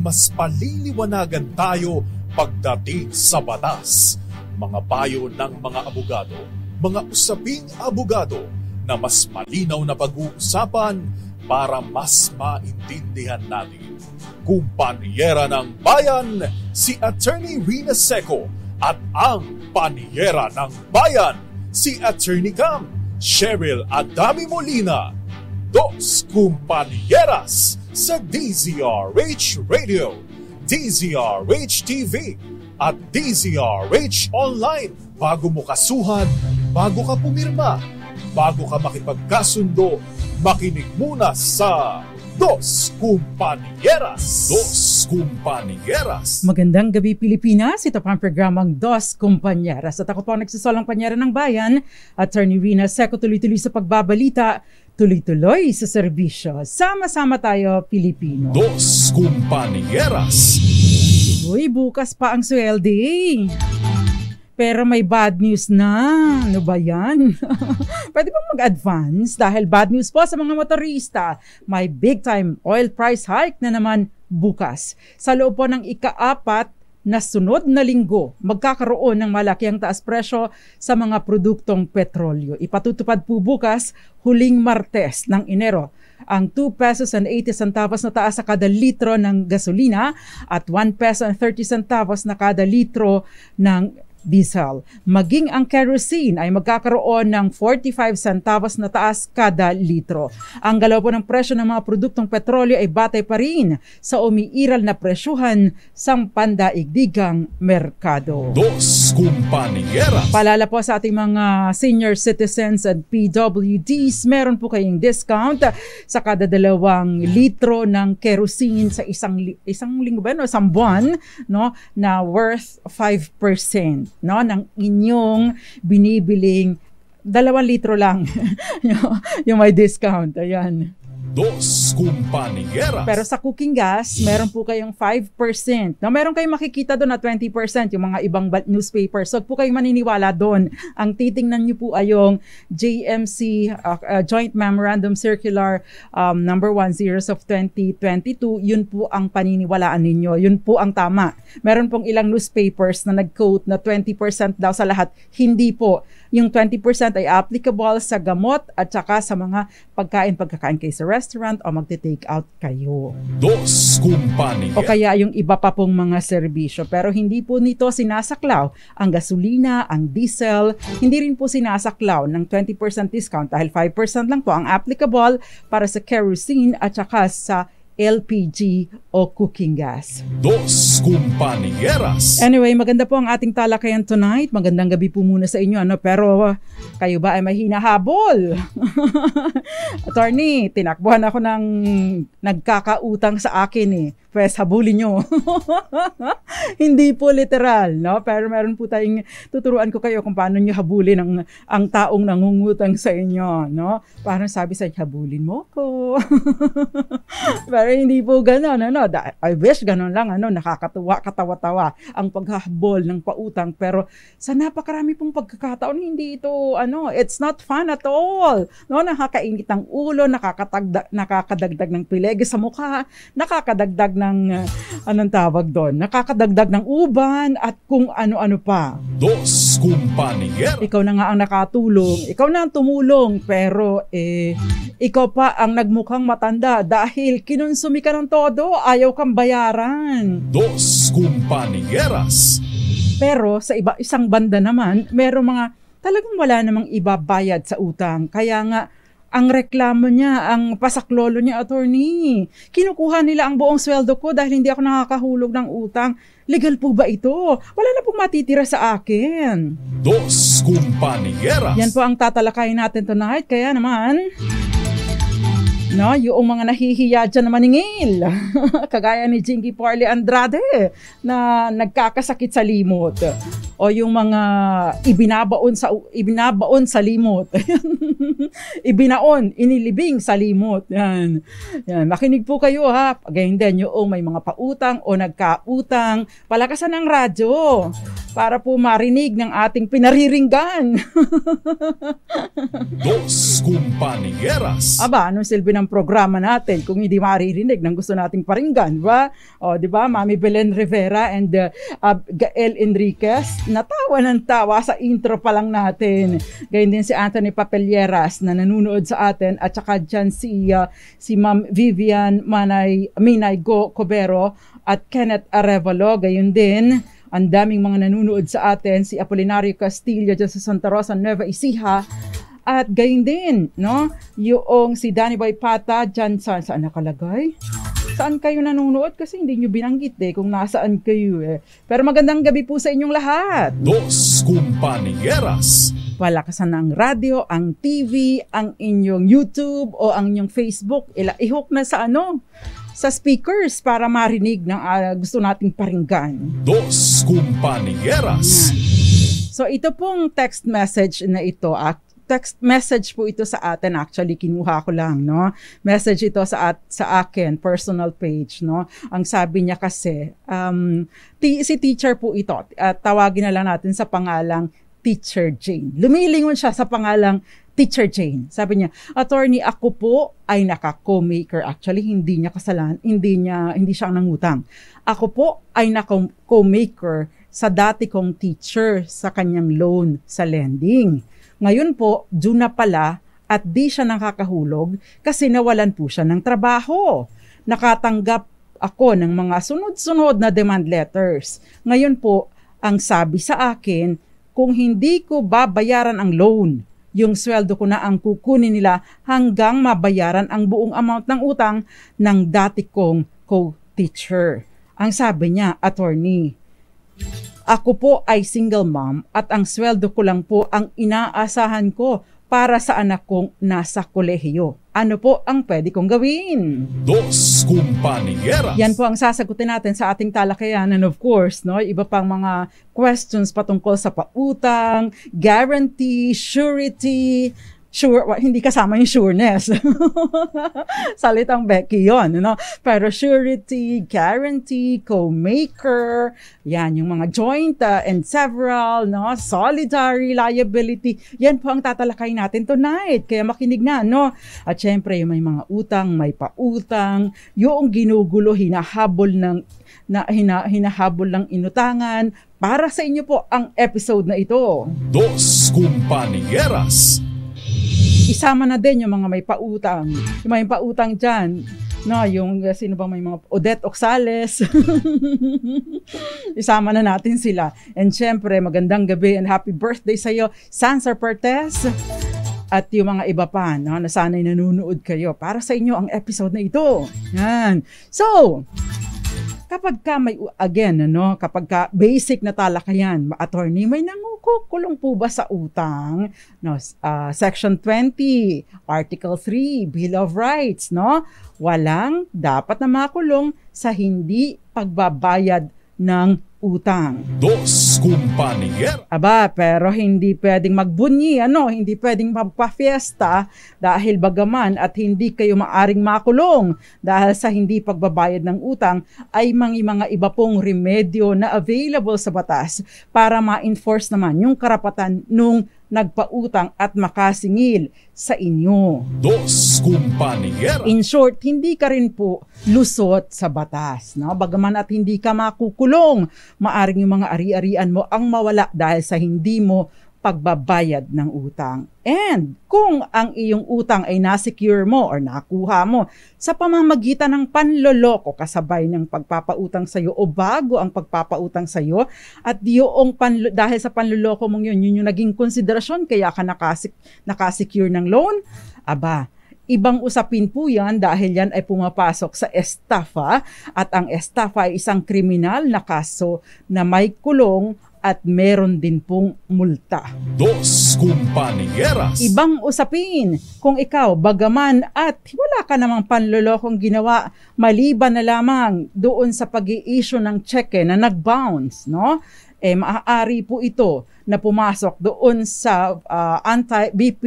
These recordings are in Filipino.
Mas paliliwanagan tayo pagdating sa batas. Mga payo ng mga abogado, mga usaping abogado na mas malinaw na pag-uusapan para mas maintindihan natin. Kumpanyera ng Bayan, si Attorney Rina Seco at ang Panyera ng Bayan, si Attorney Cam, Cheryl Adami Molina. Dos Kumpanyeras sa DZRH Radio, DZRH TV at DZRH Online. Bago mo kasuhan, bago ka pumirma, bago ka makipagkasundo, makinig muna sa Dos Kumpanyeras. Dos Kumpanyeras. Magandang gabi Pilipinas, ito pa ang programang Dos Kumpanyeras. At ako po ang nagsisolang Panyera ng Bayan, Attorney Rina Seco, tuloy-tuloy sa pagbabalita, tuloy-tuloy sa serbisyo. Sama-sama tayo, Pilipino. Dos Kumpanyeras. Uy, bukas pa ang sweldo. Pero may bad news na. Ano ba yan? Pwede bang mag-advance? Dahil bad news po sa mga motorista. May big time oil price hike na naman bukas. Sa loob po ng ika-4 na sunod na linggo, magkakaroon ng malaking taas presyo sa mga produktong petrolyo. Ipatutupad po bukas, huling Martes ng Enero, ang 2 pesos and 80 centavos na taas sa kada litro ng gasolina at 1 peso and 30 centavos na kada litro ng diesel. Maging ang kerosene ay magkakaroon ng 45 centavos na taas kada litro. Ang galaw po ng presyo ng mga produktong petrolyo ay batay pa rin sa umiiral na presyuhan sa pandaigdigang merkado. Dos Kumpanyeras. Paalala po sa ating mga senior citizens at PWDs, meron po kayong discount sa kada 2 litro ng kerosene sa isang linggo ba, no? Isang buwan, no? Na worth 5%. No, ng inyong binibiling 2 litro lang yung may discount. Ayan. Dos Kumpanyeras. Pero sa cooking gas, meron po kayong 5%. No, meron kayong makikita doon na 20% yung mga ibang newspapers. So, po kayong maniniwala doon. Ang titingnan nyo po ay yung JMC Joint Memorandum Circular number 10 of 2022. Yun po ang paniniwalaan ninyo. Yun po ang tama. Meron pong ilang newspapers na nag-quote na 20% daw sa lahat. Hindi po. Yung 20% ay applicable sa gamot at saka sa mga pagkain kayo sa restaurant o magte-take out kayo. Dos Kumpanyeras. O kaya yung iba pa pong mga serbisyo. Pero hindi po nito sinasaklaw ang gasolina, ang diesel. Hindi rin po sinasaklaw ng 20% discount dahil 5% lang po ang applicable para sa kerosene at saka sa LPG o cooking gas. Dos Kumpanyeras. Anyway, maganda po ang ating talakayan tonight. Magandang gabi po muna sa inyo. Pero kayo ba ay may hinahabol? Attorney, tinakbuhan ako ng nagkakautang sa akin eh. Pwes, habulin nyo. Hindi po literal, no? Pero meron po tayong tuturuan ko kayo kung paano nyo habulin ang taong nangungutang sa inyo, no? Parang sabi sa habulin mo ko. Pero hindi po gano'n, ano? I wish gano'n lang, ano? Nakakatuwa, katawa-tawa ang paghahabol ng pautang. Pero sa napakarami pong pagkakataon, hindi ito, ano, it's not fun at all. No? Nakakainit ang ulo, nakakadagdag ng pilege sa mukha, nakakadagdag ng anong tawag doon, nakakadagdag ng uban at kung ano-ano pa. Dos Kumpanyeras. Ikaw na nga ang nakatulong, ikaw na ang tumulong, pero ikaw pa ang nagmukhang matanda dahil kinonsumi ka ng todo, ayaw kang bayaran. Dos Kumpanyeras. Pero sa isang banda naman, merong mga talagang wala namang ibabayad sa utang. Kaya nga, ang reklamo niya, ang pasaklolo niya, attorney, kinukuha nila ang buong sweldo ko dahil hindi ako nakakahulog ng utang. Legal po ba ito? Wala na pong matitira sa akin. Dos Kumpanyeras. Yan po ang tatalakayin natin tonight. Kaya naman, no, yung mga nahihiya dyan na maningil. Kagaya ni Jinky Parley Andrade na nagkakasakit sa limot. O yung mga ibinabaon sa limot. Inilibing sa limot. Yan. Makinig po kayo ha. Again din, yung may mga pautang o nagkautang, palakasan ng radyo. para po marinig ng ating pinariringgan. Dos Compañeras. Aba, anong silbi ng programa natin kung hindi maririnig ng gusto nating paringgan, ba? O, di ba? Mami Belen Rivera and Gael Enriquez, natawa ng tawa sa intro pa lang natin. Gayun din si Anthony Papelleras na nanunood sa atin, at saka dyan si Ma'am Vivian Minay Cobero at Kenneth Arevalo. Gayun din, ang daming mga nanunood sa atin, si Apolinario Castillo dyan sa Santa Rosa, Nueva Ecija. At gayon din, no? Yung si Danny Boy Pata dyan saan nakalagay? Saan kayo nanonood? Kasi hindi nyo binanggit kung nasaan kayo Pero magandang gabi po sa inyong lahat. Dos Compañeras. Palakasan ang radyo, ang TV, ang inyong YouTube o ang inyong Facebook. Ihok na sa sa speakers para marinig ng gusto nating paringgan. Dos Compañeras. So ito pong text message na ito, text message po ito sa atin, actually kinuha ko lang, no? Message ito sa akin, personal page, no? Ang sabi niya kasi, si teacher po ito, tawagin na lang natin sa pangalang Teacher Jane. Lumilingon siya sa pangalang Teacher Jane. Sabi niya, attorney, ako po ay naka-co-maker. Actually, hindi niya kasalanan, hindi siya nangutang. Ako po ay naka-co-maker sa dati kong teacher sa kanyang loan sa lending. Ngayon po, due na pala at di siya nakakahulog kasi nawalan po siya ng trabaho. Nakatanggap ako ng mga sunod-sunod na demand letters. Ngayon po, ang sabi sa akin, kung hindi ko babayaran ang loan, yung sweldo ko na ang kukunin nila hanggang mabayaran ang buong amount ng utang ng dati kong co-teacher. Ang sabi niya, attorney, ako po ay single mom at ang sweldo ko lang po ang inaasahan ko para sa anak kong nasa kolehiyo. Ano po ang pwede kong gawin? Dos Compañeras. Yan po ang sasagutin natin sa ating talakayan, and of course, no, iba pang mga questions patungkol sa pautang, guarantee, surety, hindi kasama yung sureness. Salitang Becky yun, no? Pero surety, guarantee, co-maker, yan yung mga joint and several, no? Solidary liability, yan po ang tatalakay natin tonight. Kaya makinig na, no? At syempre, yung may mga utang, may pautang, yung ginugulo, hinahabol ng inutangan. Para sa inyo po ang episode na ito. Dos Compañeras. Isama na din yung mga may pautang. Yung may pautang dyan, no, yung sino ba may mga Odette Oxales. Isama na natin sila. And syempre, magandang gabi and happy birthday sa iyo, Sansar Pertes. At yung mga iba pa, no, na sana'y nanunood kayo. Para sa inyo ang episode na ito. Yan. So, kapag basic na talakayan, attorney, may nangukukulong po ba sa utang? No, Section 20, Article 3, Bill of Rights, no? Walang dapat na makulong sa hindi pagbabayad ng utang. Dos Compañeras. Aba, pero hindi pwedeng magbunyi, hindi pwedeng magpa-fiesta dahil bagaman at hindi kayo maaring makulong dahil sa hindi pagbabayad ng utang ay mga iba pong remedyo na available sa batas para ma-enforce naman yung karapatan nung nagpautang at makasingil sa inyo. Dos Compañeras. In short, hindi ka rin po lusot sa batas, no? Bagaman at hindi ka makukulong, maaring yung mga ari-arian mo ang mawala dahil sa hindi mo pagbabayad ng utang. And kung ang iyong utang ay nasecure mo or nakuha mo sa pamamagitan ng panloloko kasabay ng pagpapautang sa iyo o bago ang pagpapautang sa iyo at dahil sa panloloko mong yun yung naging konsiderasyon kaya ka nakasecure ng loan, aba, ibang usapin po yan dahil yan ay pumapasok sa estafa at ang estafa ay isang kriminal na kaso na may kulong at meron din pong multa. Dos Compañeras. Ibang usapin kung ikaw bagaman at wala ka namang panlolokong ginawa maliban na lamang doon sa pag-i-issue ng cheque na nag-bounce, no? Maaari po ito na pumasok doon sa BP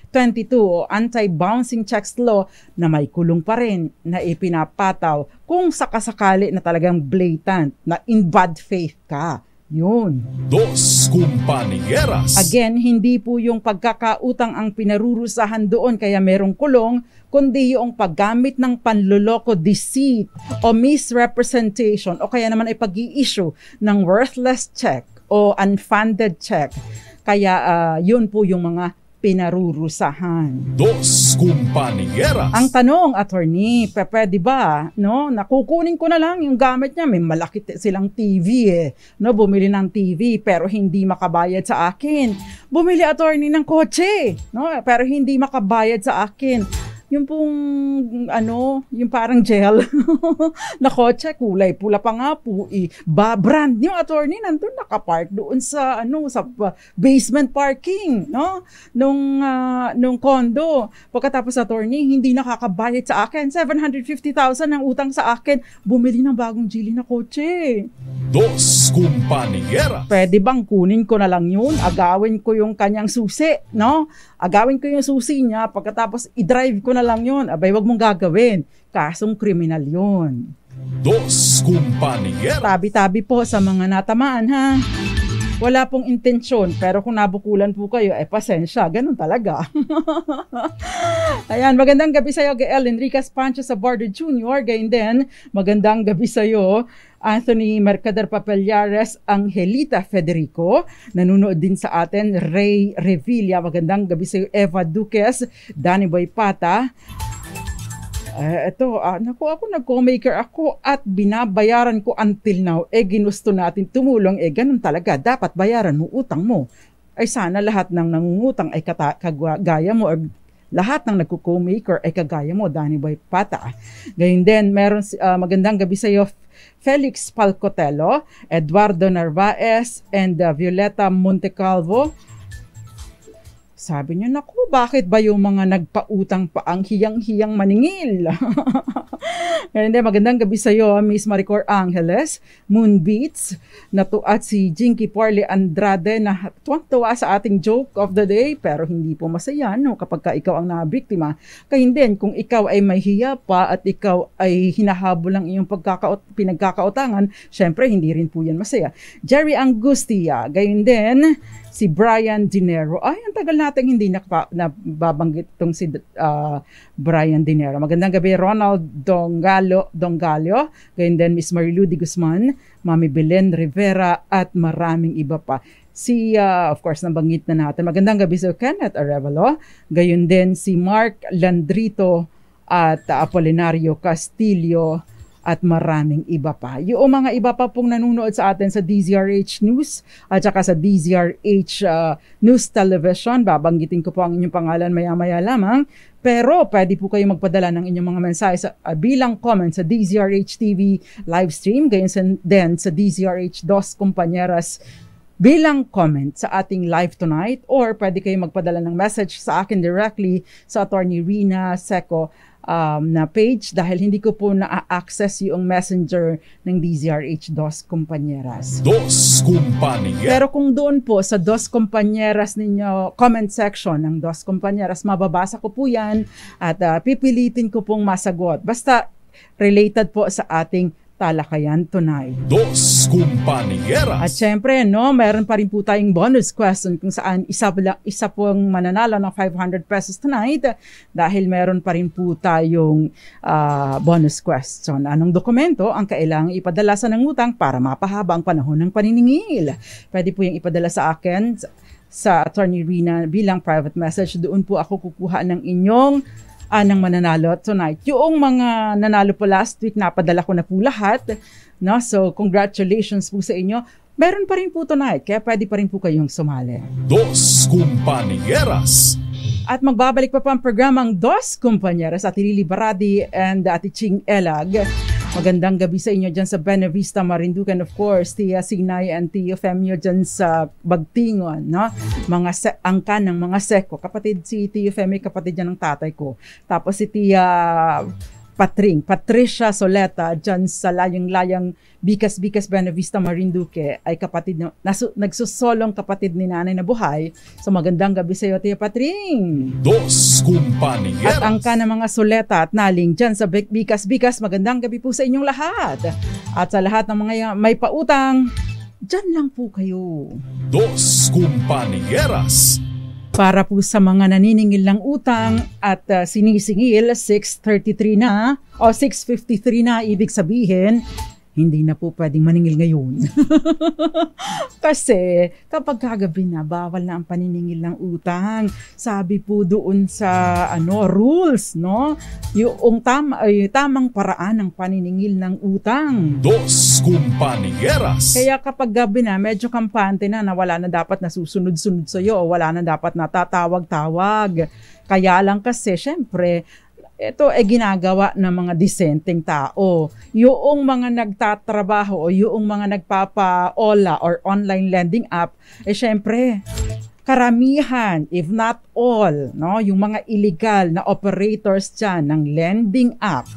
22 o anti-bouncing checks law na may kulong pa rin na ipinapataw kung sakasakali na talagang blatant na in bad faith ka Yun. Dos Compañeras. Again, hindi po yung pagkakautang ang pinarurusahan doon kaya merong kulong, kundi yung paggamit ng panloloko, deceit, o misrepresentation, o kaya naman ay pag-i-issue ng worthless check o unfunded check. Kaya yun po yung mga pinarurusahan. Dos Compañeras. Ang tanong, attorney, pwede ba, no? Nakukunin ko na lang yung gamit niya. May malaki silang TV no? Bumili ng TV pero hindi makabayad sa akin. Bumili, attorney, ng kotse, no? Pero hindi makabayad sa akin. Yung pong, yung parang gel na kotse, kulay pula pa nga po. Brand new, attorney, nandun nakapark doon sa, sa basement parking, no? Nung condo. Pagkatapos, attorney, hindi nakakabayad sa akin. 750,000 ang utang sa akin. Bumili ng bagong Geely na kotse. Dos Compañeras. Pwede bang kunin ko na lang yun? Agawin ko yung kanyang susi, no? Agawin ko yung susi niya, pagkatapos i-drive ko na lang yun. Abay, wag mong gagawin. Kasong kriminal yun. Dos Compañeras. Tabi-tabi po sa mga natamaan, ha? Wala pong intensyon, pero kung nabukulan po kayo, pasensya. Ganun talaga. Ayan, magandang gabi sa'yo, Gael Enriquez Pancho sa Bardo Jr. Gayun din, magandang gabi sa'yo, Anthony Mercader Papellares, Angelita Federico. Nanunood din sa atin, Ray Revilla. Magandang gabi sa'yo, Eva Duques, Danny Boy Pata. Ako nag-co-maker ako at binabayaran ko until now. Ginusto natin tumulong. Ganun talaga. Dapat bayaran mo utang mo. Sana lahat ng nangungutang ay kagaya mo or lahat ng nagko-co-maker ay kagaya mo, Danny Boy Pata. Gayun din, meron magandang gabi sa iyo, Felix Palcotelo, Eduardo Narvaez, and Violeta Montecalvo. Sabi niyo, naku, bakit ba yung mga nagpautang pa ang hiyang-hiyang maningil? Hindi, magandang gabi sa iyo, Miss Maricor Angeles, Moonbeats, at si Jinky Parley Andrade na tuwang-tuwa sa ating joke of the day, pero hindi po masaya no, kapag ka ikaw ang nabiktima. Kaya hindi, kung ikaw ay may hiya pa at ikaw ay hinahabol ang iyong pinagkakautangan, syempre hindi rin po yan masaya. Jerry Angustia, gayon din, si Brian Dinero. Ay, ang tagal natin hindi nababanggit itong si Brian Dinero. Magandang gabi, Ronald Dongalio. Gayun din, Miss Marilu de Guzman, Mami Belen Rivera, at maraming iba pa. Of course, nabanggit na natin. Magandang gabi sa Kenneth Arevalo. Gayun din, si Mark Landrito at Apolinario Castillo, at maraming iba pa. Yung mga iba pa pong nanonood sa atin sa DZRH News at saka sa DZRH News Television. Babanggitin ko po ang inyong pangalan maya-maya lamang. Pero pwede po kayo magpadala ng inyong mga mensahe bilang comment sa DZRH TV live stream. Gayon din sa DZRH Dos Compañeras bilang comment sa ating live tonight. Or pwede kayo magpadala ng message sa akin directly sa Attorney Rina Seco na page dahil hindi ko po na-access yung messenger ng DZRH Dos Compañeras. Dos Compañeras. Pero kung doon po sa Dos Compañeras ninyo, comment section ng Dos Compañeras, mababasa ko po yan at pipilitin ko pong masagot. Basta related po sa ating talakayan tonight. Dos Compañeras. At syempre, meron pa rin po tayong bonus question kung saan isa pong mananalo ng 500 pesos tonight dahil meron pa rin po tayong bonus question. Anong dokumento ang kailangang ipadala sa nangutang para mapahaba ang panahon ng paniningil? Pwede po yung ipadala sa akin sa Attorney Rina bilang private message. Doon po ako kukuha ng inyong ng mananalo tonight. Yung mga nanalo po last week, napadala ko na po lahat. No? So, congratulations po sa inyo. Meron pa rin po tonight, kaya pwede pa rin po kayong sumali. Dos Compañeras. At magbabalik pa ang programang Dos Compañeras at Lili Baradi and Ati Ching Elag. Magandang gabi sa inyo dyan sa Buena Vista, Marinduque, of course, Tia Sinay and Tia Femio dyan sa Bagtingon, no? Mga angkan ng mga seko. Kapatid si Tia Femio, kapatid yan ng tatay ko. Tapos si Tia Patricia Soleta dyan sa layang-layang Bikas Buena Vista, Marinduque ay kapatid nagsusolong kapatid ni nanay na buhay. So magandang gabi sa iyo, Tia Patring. Dos Compañeras. At angka ng mga Soleta at Naling dyan sa Bikas, magandang gabi po sa inyong lahat. At sa lahat ng mga may pautang, Diyan lang po kayo. Dos Compañeras. Para po sa mga naniningil ng utang at sinisingil, 6:33 na o 6:53 na, ibig sabihin, hindi na po pwedeng maningil ngayon. Kasi kapag kagabi na, bawal na ang paniningil ng utang. Sabi po doon sa rules, no? Yung tamang paraan ng paniningil ng utang. Dos Compañeras. Kaya kapag gabi na, medyo kampante na wala na dapat nasusunod-sunod sa'yo o wala na dapat natatawag-tawag. Kaya lang kasi, syempre, ito ay ginagawa ng mga disenteng tao. Yung mga nagtatrabaho o yung mga nagpapa-OLA or online lending app, syempre, karamihan, if not all, no, yung mga illegal na operators dyan ng lending app,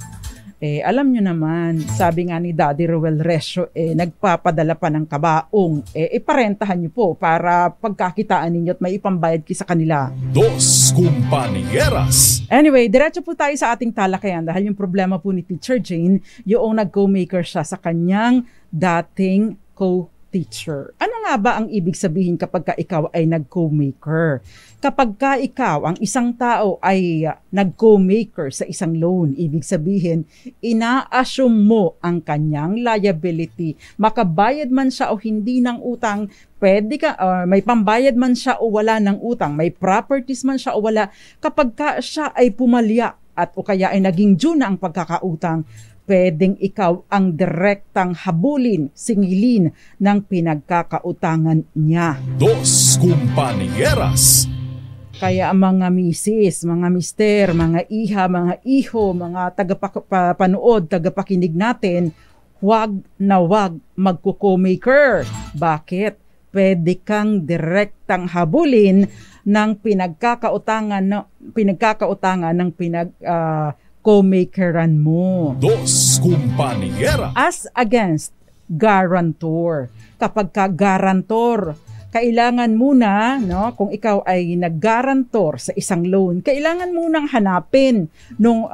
alam nyo naman, sabi nga ni Daddy Roel Resio, nagpapadala pa ng kabaong. Iparentahan nyo po para pagkakitaan ninyo at may ipambayad sa kanila. Dos Compañeras. Anyway, diretso po tayo sa ating talakayan dahil yung problema po ni Teacher Jane, yung nag-co-maker siya sa kanyang dating co-teacher. Ano nga ba ang ibig sabihin kapag ka ikaw ay nag-co-maker? Kapag ka ikaw, ang isang tao ay nag-co-maker sa isang loan, ibig sabihin, ina-assume mo ang kanyang liability. Makabayad man siya o hindi ng utang, pwede ka, may pambayad man siya o wala ng utang, may properties man siya o wala, kapag ka siya ay pumalya at o kaya ay naging due na ang pagkakautang, pwedeng ikaw ang direktang habulin, singilin ng pinagkakautangan niya. Dos Compañeras. Kaya ang mga misis, mga mister, mga iha, mga iho, mga tagapanood, tagapakinig natin, huwag na huwag magko-co-maker. Bakit? Pwede kang direktang habulin ng pinagkakautangan ng co-makeran mo. Dos Compañeras. As against guarantor. Kapag ka guarantor, kailangan muna, no, kung ikaw ay nag-guarantor sa isang loan, kailangan munang hanapin,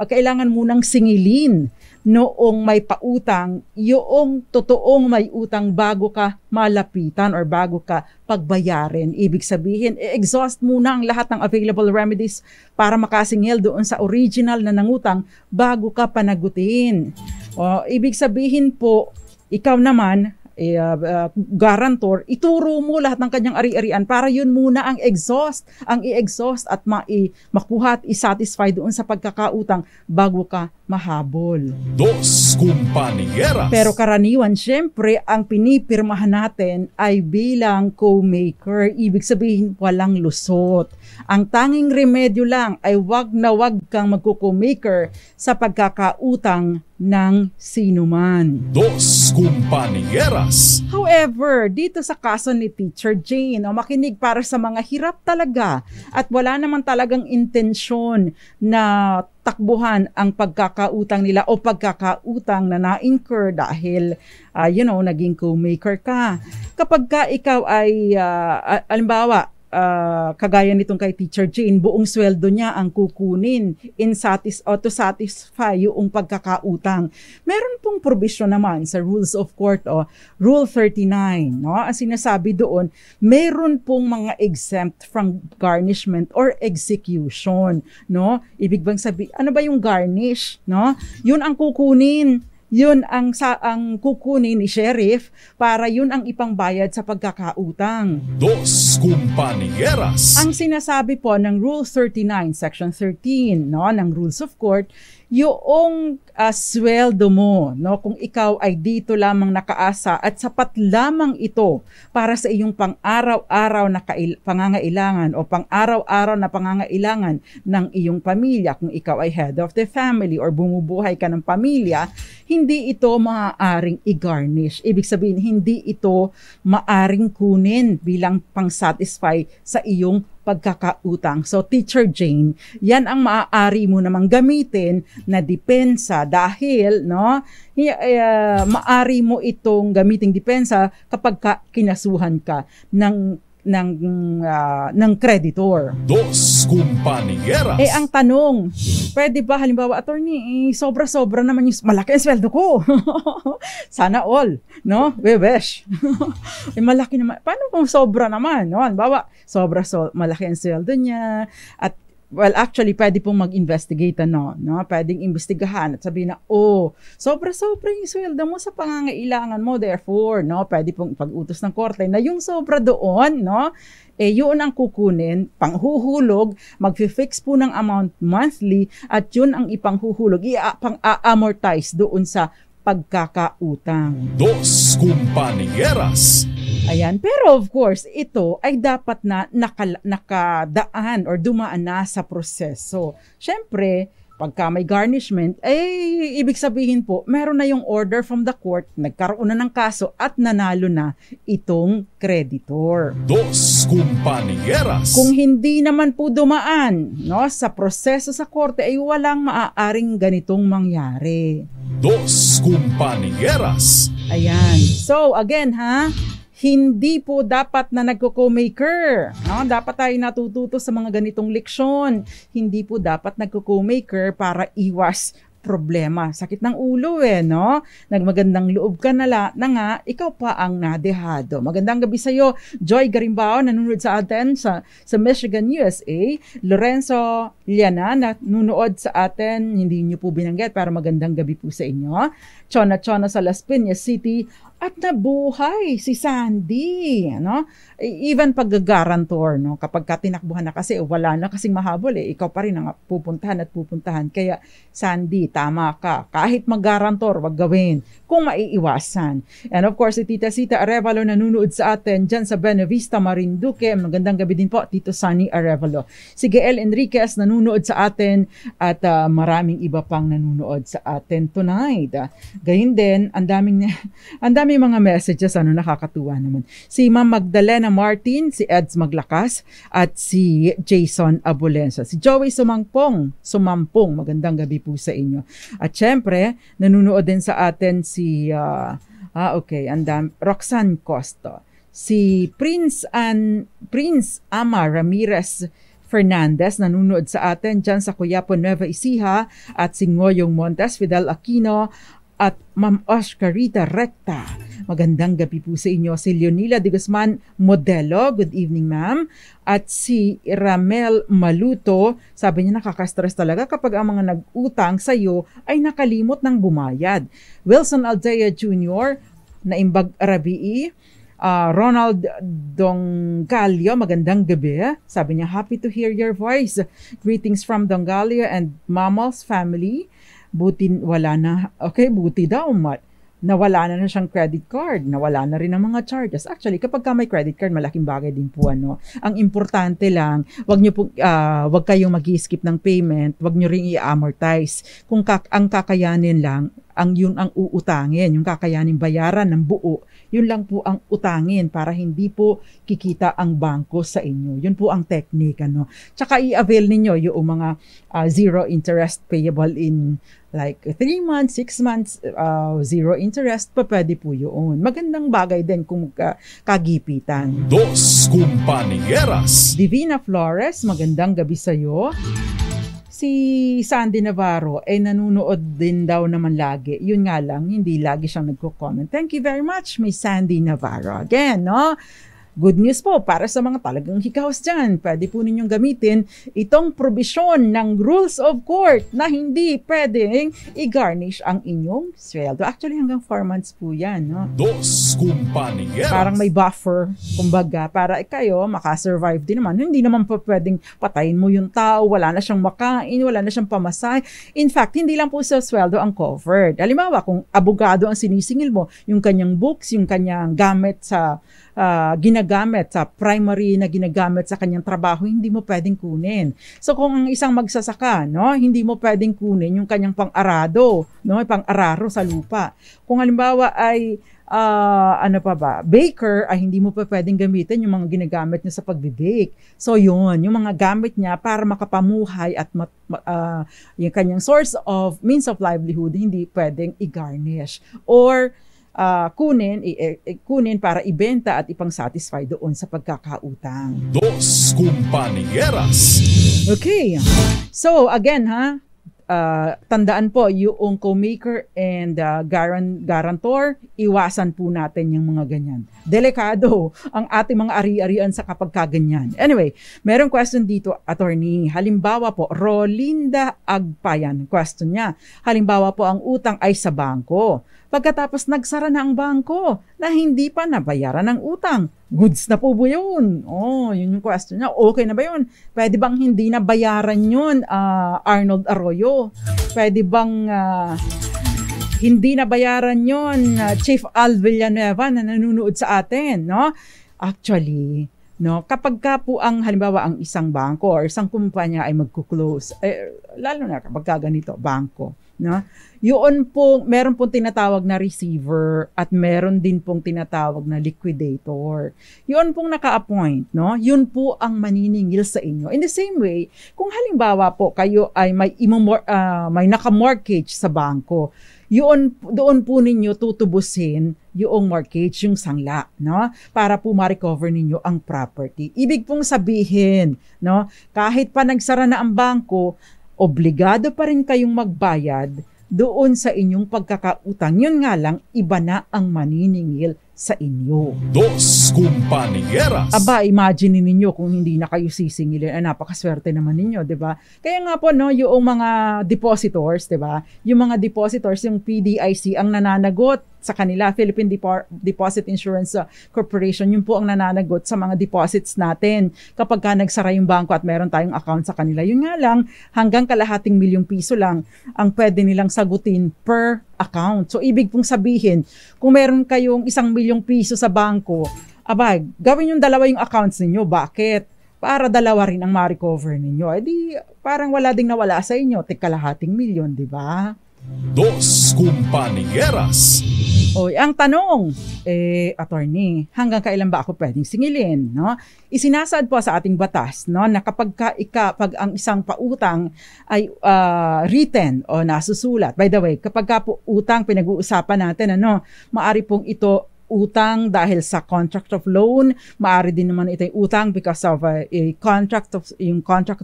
kailangan munang singilin noong may pautang, yung totoong may utang bago ka malapitan or bago ka pagbayarin. Ibig sabihin, exhaust muna ang lahat ng available remedies para makasingil doon sa original na nangutang bago ka panagutin. Ibig sabihin po, ikaw naman, guarantor, ituro mo lahat ng kanyang ari-arian para yun muna ang i-exhaust at makuha at i-satisfy doon sa pagkakautang bago ka mahabol. Dos Compañeras. Pero karaniwan, syempre, ang pinipirmahan natin ay bilang co-maker. Ibig sabihin, walang lusot. Ang tanging remedyo lang ay wag na wag kang magko-co-maker sa pagkakautang ng sinuman. Dos Compañeras. However, dito sa kaso ni Teacher Jane, makinig para sa mga hirap talaga at wala naman talagang intensyon na takbuhan ang pagkakautang nila o pagkakautang na na-incur dahil, naging co-maker ka. Kapag ka ikaw ay, alimbawa, kagaya nitong kay Teacher Jane, buong sweldo niya ang kukunin to satisfy yung pagkakautang. Meron pong provision naman sa Rules of Court, Rule 39, no? Ang sinasabi doon, meron pong mga exempt from garnishment or execution, no? Ibig bang sabi, ano ba yung garnish, no? Yun ang kukunin. Yun ang kukunin ni sheriff para yun ang ipangbayad sa pagkakautang. Dos Compañeras. Ang sinasabi po ng Rule 39, Section 13, no, ng Rules of Court, yung sweldo mo, no, kung ikaw ay dito lamang nakaasa at sapat lamang ito para sa iyong pang-araw-araw na pangangailangan o pang-araw-araw na pangangailangan ng iyong pamilya, kung ikaw ay head of the family or bumubuhay ka ng pamilya, hindi ito maaaring i-garnish. Ibig sabihin, hindi ito maaring kunin bilang pang-satisfy sa iyong pagkakautang. So, Teacher Jane, yan ang maaari mo namang gamitin na depensa dahil, no, maaari mo itong gamiting depensa kapag kinasuhan ka ng ng creditor. Dos Compañeras. Ang tanong, pwede ba halimbawa, attorney, sobra-sobra naman yung malaki ang sweldo ko. Sana all, no? We wish. Malaki naman. Paano kung sobra naman, no? Halimbawa, malaki ang sweldo niya at well, actually, pwede pong mag-investigate, no? Pwedeng imbestigahan at sabihin na, sobra-sobra yung sweldo mo sa pangangailangan mo. Therefore, no? Pwede pong ipag-utos ng korte na yung sobra doon, no? Yun ang kukunin, panghuhulog, mag-fix po ng amount monthly at yun ang ipanghuhulog, pang-amortize doon sa pagkakautang. Dos Compañeras. Ayan, pero of course, ito ay dapat na nakadaan or dumaan na sa proseso. Siyempre, pagka may garnishment, ibig sabihin po, meron na yung order from the court, nagkaroon na ng kaso at nanalo na itong creditor. Dos Compañeras. Kung hindi naman po dumaan, no, sa proseso sa korte, ay walang maaaring ganitong mangyari. Dos Compañeras. Ayan. So, again, hindi po dapat na nagko-co-maker. No? Dapat tayo natututo sa mga ganitong leksyon. Hindi po dapat nagko-co-maker para iwas problema. Sakit ng ulo no? Nagmagandang loob ka na nga, ikaw pa ang nadehado. Magandang gabi sa iyo, Joy Garimbao, nanonood sa atin sa Michigan, USA. Lorenzo Liana, nanonood sa atin, hindi niyo po binanggit, pero magandang gabi po sa inyo. Chona sa Las Piñas City. At nabuhay si Sandy, no? Even pag-garantor, no? Kapag tinakbuhan na kasi, wala na kasing mahabol ikaw pa rin ang pupuntahan. Kaya, Sandy, tama ka. Kahit mag-garantor, wag gawin kung maiiwasan. And of course, si Tita Sita Arevalo nanonood sa atin dyan sa Benavista, Marinduque. Magandang gabi din po, Tito Sunny Arevalo. Si Gael Enriquez nanonood sa atin at maraming iba pang nanonood sa atin tonight. Gayun din, ang daming mga messages, nakakatuwa naman. Si Ma'am Magdalena Martin, si Eds Maglakas, at si Jason Abulensa. Si Joey Sumampong, magandang gabi po sa inyo. At syempre, nanunood din sa atin si, Roxanne Costo. Si Prince Ama Ramirez Fernandez, nanunood sa atin dyan sa Coyapo, Nueva Ecija, at si Ngoyong Montes, Fidel Aquino, at Ma'am Oscarita Recta. Magandang gabi po sa inyo. Si Leonila de Guzman Modelo, good evening ma'am. At si Ramel Maluto, sabi niya nakaka-stress talaga kapag ang mga nag-utang sa iyo ay nakalimot ng bumayad. Wilson Aldea Jr., Naimbag Arabii, Ronald Dongalio, magandang gabi. Sabi niya, happy to hear your voice. Greetings from Dongalio and Mama's family. Buti daw, nawala na siyang credit card, nawala na rin ang mga charges. Actually, kapag may credit card, malaking bagay din po Ang importante lang, wag kayong mag-i-skip ng payment, wag niyo ring i-amortize. Kung ang kakayanin lang, yun ang uutangin, yung kakayanin bayaran ng buo, yun lang po ang utangin para hindi po kikita ang bangko sa inyo. Yun po ang technique, Tsaka i-avail ninyo yung mga zero interest payable in like 3 months, 6 months, zero interest, pwede po yun. Magandang bagay din kung kagipitan. Dos Compañeras. Divina Flores, magandang gabi sa iyo. Si Sandy Navarro nanunood din daw naman lagi. Yun nga lang, hindi lagi siyang nagko-comment. Thank you very much, Miss Sandy Navarro. Again, good news po para sa mga talagang hikaos dyan. Pwede po ninyong gamitin itong probisyon ng rules of court na hindi pwedeng i-garnish ang inyong sweldo. Actually, hanggang 4 months po yan. Dos Compañeras. Parang may buffer, kumbaga, para kayo makasurvive din naman. Hindi naman po pwedeng patayin mo yung tao, wala na siyang makain, wala na siyang pamasay. In fact, hindi lang po sa sweldo ang covered. Halimbawa, kung abogado ang sinisingil mo, yung kanyang books, yung kanyang gamit sa ginagamit sa primary na ginagamit sa kanyang trabaho, hindi mo pwedeng kunin. So kung ang isang magsasaka, hindi mo pwedeng kunin yung kanyang pang-arado, pang-araro sa lupa. Kung halimbawa ay baker, ay hindi mo pa pwedeng gamitin yung mga ginagamit niya sa pagbe-bake. So yun, yung mga gamit niya para makapamuhay at yung kanyang means of livelihood, hindi pwedeng i-garnish. Or kunin para ibenta at ipang-satisfy doon sa pagkakautang. Dos Compañeras. Okay. So again tandaan po yung co-maker and guarantor, iwasan po natin yung mga ganyan. Delikado ang ating mga ari-arian sa kapag kaganyan. Anyway, merong question dito, attorney. Halimbawa po, Rolinda Agpayan, question niya. Halimbawa po, ang utang ay sa bangko. Pagkatapos nagsara na ang bangko na hindi pa nabayaran ng utang. Goods na po ba yun? Yun yung question niya. Okay na ba yun? Pwede bang hindi na bayaran yun, Arnold Arroyo? Pwede bang hindi na bayaran yun, Chief Al Villanueva na nanonood sa atin? No? Actually, kapag ka po halimbawa ang isang bangko or isang kumpanya ay magkuklose, lalo na kapag ganito, bangko, no? Yun po, meron pong tinatawag na receiver at meron din pong tinatawag na liquidator. Yun pong naka-appoint, no? Yun po ang maniningil sa inyo. In the same way, kung halimbawa po kayo ay may naka-mortgage sa bangko, doon po ninyo tutubusin yung mortgage, yung sangla, no? Para po ma-recover ninyo ang property. Ibig pong sabihin, no? Kahit pa nagsara na ang bangko, obligado pa rin kayong magbayad doon sa inyong pagkakautang. Yun nga lang, iba na ang maniningil sa inyo. Dos Compañeras. Aba, imagine ninyo kung hindi na kayo sisingilin. Napakaswerte naman ninyo, di ba? Kaya nga po, yung mga depositors, di ba? Yung mga depositors, yung PDIC, ang nananagot sa kanila, Philippine Deposit Insurance Corporation, yun po ang nananagot sa mga deposits natin kapag ka nagsara yung bangko at meron tayong account sa kanila. Yun nga lang, hanggang ₱250,000 lang ang pwede nilang sagutin per account. So, ibig pong sabihin, kung meron kayong ₱1,000,000 sa bangko, gawin yung dalawa yung accounts ninyo. Bakit? Para dalawa rin ang ma-recover ninyo. Di parang wala ding nawala sa inyo. ₱250,000, di ba? Dos Compañeras. Ang tanong, attorney, hanggang kailan ba ako pwedeng singilin? No? Isinasaad po sa ating batas, no, na kapag ang isang pautang ay written o nasusulat. By the way, kapag po utang pinag-uusapan natin, maari pong ito utang dahil sa contract of loan, maaari din naman ito yung utang because of a contract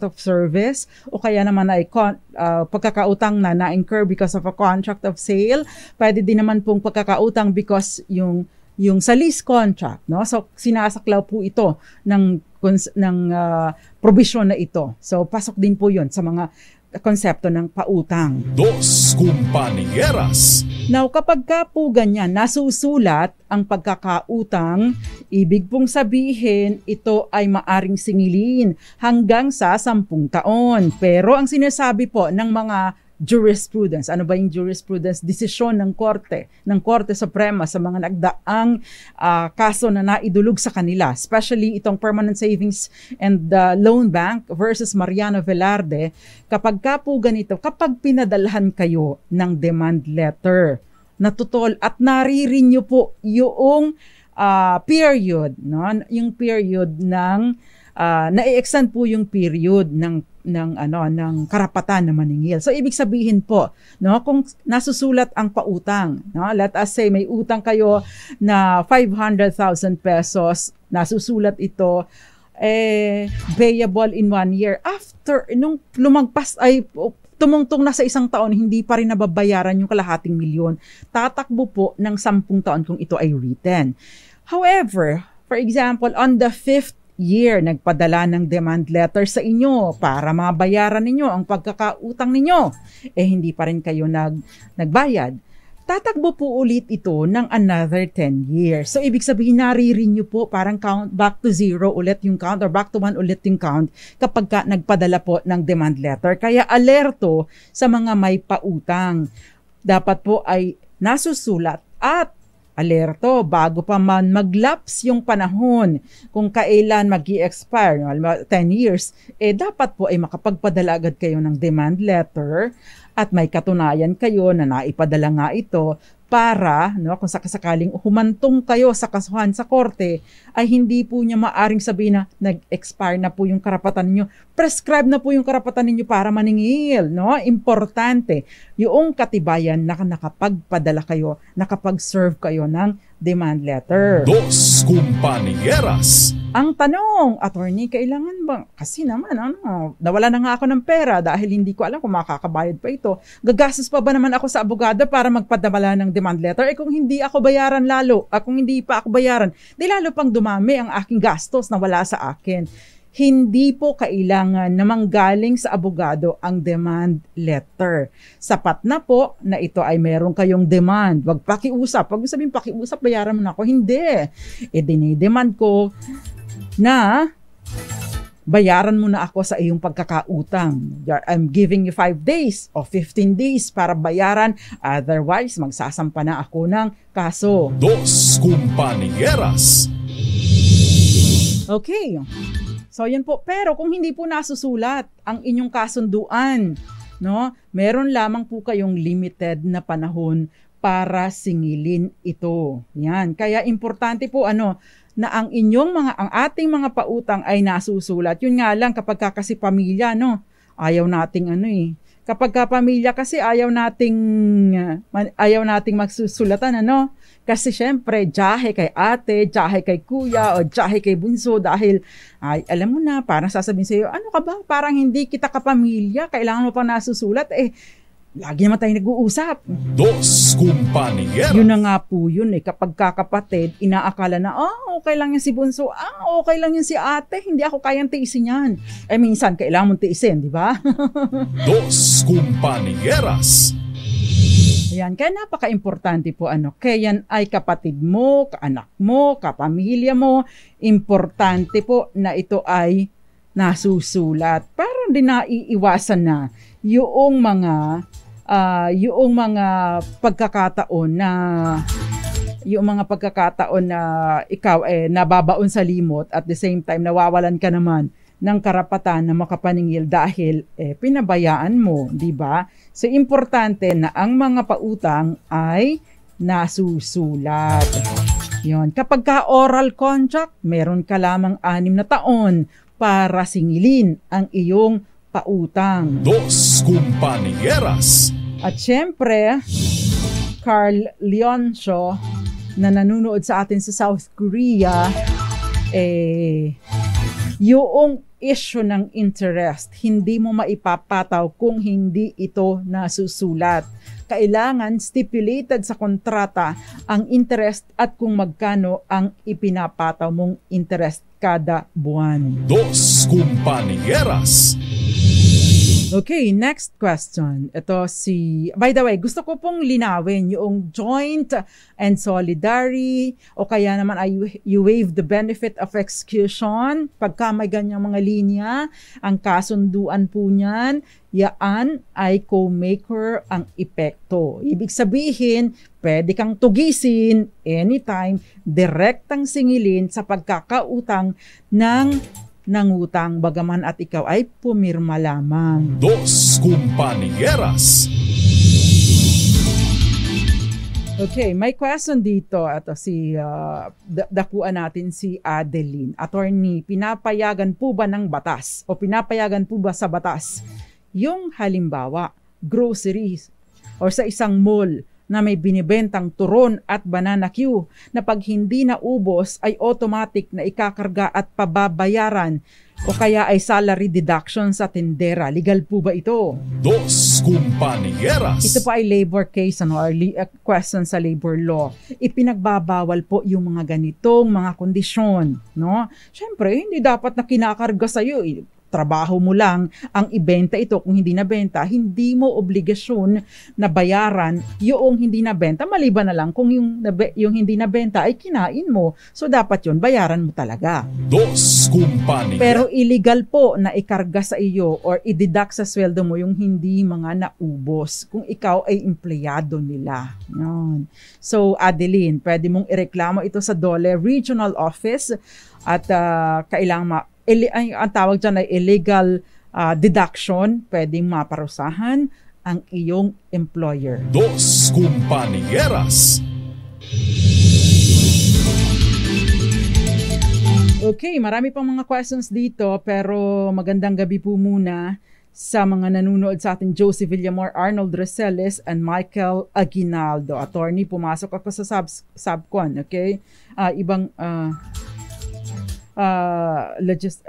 of service, o kaya naman ay pagkakautang na na-incur because of a contract of sale. Pwede din naman pong pagkakautang because yung sa lease contract, no? So sinasaklaw po ito ng provision na ito. So pasok din po 'yon sa mga konsepto ng pautang. Dos Compañeras. Now, kapag ka po ganyan, nasusulat ang pagkakautang, ibig pong sabihin, ito ay maaring singilin hanggang sa 10 taon. Pero ang sinasabi po ng mga jurisprudence, ano ba yung jurisprudence? Desisyon ng Korte Suprema sa mga nagdaang kaso na naidulog sa kanila, especially itong Permanent Savings and Loan Bank versus Mariano Velarde. Kapag ka po ganito, kapag pinadalhan kayo ng demand letter na tutol at nare-renew po yung period, no? Yung period ng na-extend po yung period ng karapatan na maningil. So ibig sabihin po, no, kung nasusulat ang pautang, no, let us say may utang kayo na 500,000 pesos, nasusulat ito payable in 1 year. After nung lumagpas ay tumungtong na sa 1 taon, hindi pa rin nababayaran yung ₱250,000. Tatakbo po ng 10 taon kung ito ay written. However, for example, on the 5th year, nagpadala ng demand letter sa inyo para mabayaran ninyo ang pagkakautang ninyo, hindi pa rin kayo nagbayad. Tatakbo po ulit ito ng another 10 years. So, ibig sabihin, nare-renew po, parang count back to 0 ulit yung count or back to 1 ulit yung count kapag nagpadala po ng demand letter. Kaya alerto sa mga may pautang. Dapat po ay nasusulat at alerto bago pa man mag-lapse yung panahon kung kailan mag-i-expire, 10 years, dapat po ay makapagpadala agad kayo ng demand letter at may katunayan kayo na naipadala nga ito para, no, kung sakasakaling humantong kayo sa kasuhan sa korte, ay hindi po niya maaring sabihin na nag-expire na po yung karapatan niyo, prescribe na po yung karapatan niyo para maningil, no? Importante, yung katibayan na nakapagpadala kayo, nakapag-serve kayo ng demand letter. Dos Compañeras. Ang tanong, attorney, kailangan bang, kasi naman, nawala na nga ako ng pera dahil hindi ko alam kung makakabayad pa ito. Gagastos pa ba naman ako sa abogado para magpadala ng demand letter? Eh kung hindi ako bayaran lalo, kung hindi pa ako bayaran, di lalo pang dumami ang aking gastos na wala sa akin. Hindi po kailangan na manggaling sa abogado ang demand letter. Sapat na po na ito ay meron kayong demand. Wag pakiusap. Wag mo sabihin pakiusap, bayaran mo na ako. Hindi. Dinidemand ko na bayaran mo na ako sa iyong pagkakautang. I'm giving you 5 days o 15 days para bayaran. Otherwise, magsasampa na ako ng kaso. Dos Compañeras. Okay. So, yan po. Pero kung hindi po nasusulat ang inyong kasunduan, no, meron lamang po kayong limited na panahon para singilin ito. Yan. Kaya importante po na ang ating mga pautang ay nasusulat. Yun nga lang kapag kasi pamilya, no, ayaw nating Kapag pamilya kasi ayaw nating magsusulatan, Kasi syempre, jahe kay ate, jahe kay kuya, o jahe kay bunso dahil, alam mo na, parang sasabihin sa'yo, ano ka ba? Parang hindi kita kapamilya, kailangan mo pang nasusulat. Lagi naman tayo nag-uusap. Dos Compañeras. Yun na nga po yun Kapag kakapatid, inaakala na, okay lang yan si bunso, okay lang yan si ate, hindi ako kayang tiisin yan. Minsan, kailangan mong tiisin, di ba? Dos Compañeras. Ayan, kaya napaka-importante po kaya yan ay kapatid mo, kaanak mo, kapamilya mo, importante po na ito ay nasusulat. Para din naiiwasan na yung mga pagkakataon na ikaw nababaon sa limot at the same time nawawalan ka naman ng karapatan na makapaningil dahil pinabayaan mo, di ba? So importante na ang mga pautang ay nasusulat. Yon. Kapag ka oral contract, meron ka lamang 6 na taon para singilin ang iyong pautang. Dos Compañeras. At syempre, Carl Leoncio na nanonood sa atin sa South Korea, yung issue ng interest, hindi mo maipapataw kung hindi ito nasusulat. Kailangan stipulated sa kontrata ang interest at kung magkano ang ipinapataw mong interest kada buwan. Dos Compañeras. Okay, next question. Ito by the way, gusto ko pong linawin yung joint and solidary o kaya naman ay you waive the benefit of execution. Pagka may ganyang mga linya, ang kasunduan po niyan, yaan ay co-maker ang epekto. Ibig sabihin, pwede kang tugisin anytime, direktang singilin sa pagkakautang ng nangutang bagaman at ikaw ay pumirma lamang. Dos Compañeras. Okay, may question dito. Ito dakuan natin si Adeline. Attorney, pinapayagan po ba ng batas o pinapayagan po ba sa batas yung halimbawa, groceries or sa isang mall na may binibentang turon at banana Q na pag hindi naubos ay automatic na ikakarga at pababayaran o kaya ay salary deduction sa tindera. Legal po ba ito? Dos Compañeras. Ito po ay labor case or question sa labor law. Ipinagbabawal po yung mga ganitong mga kondisyon, no? Syempre, hindi dapat na kinakarga sa iyo. Trabaho mo lang ang ibenta ito. Kung hindi nabenta, hindi mo obligasyon na bayaran yung hindi nabenta, maliban na lang kung yung hindi nabenta ay kinain mo. So dapat yun, bayaran mo talaga. Dos Compañeras. Pero illegal po na ikarga sa iyo or i-deduct sa sweldo mo yung hindi mga naubos kung ikaw ay empleyado nila. Yun. So Adeline, pwede mong ireklamo ito sa DOLE Regional Office at kailangan ang tawag dyan ay illegal deduction, pwedeng maparusahan ang iyong employer. Dos Compañeras. Okay, marami pang mga questions dito pero magandang gabi po muna sa mga nanonood sa atin, Josie Villamor, Arnold Rosales, and Michael Aguinaldo. Attorney, pumasok ako sa subcon, okay?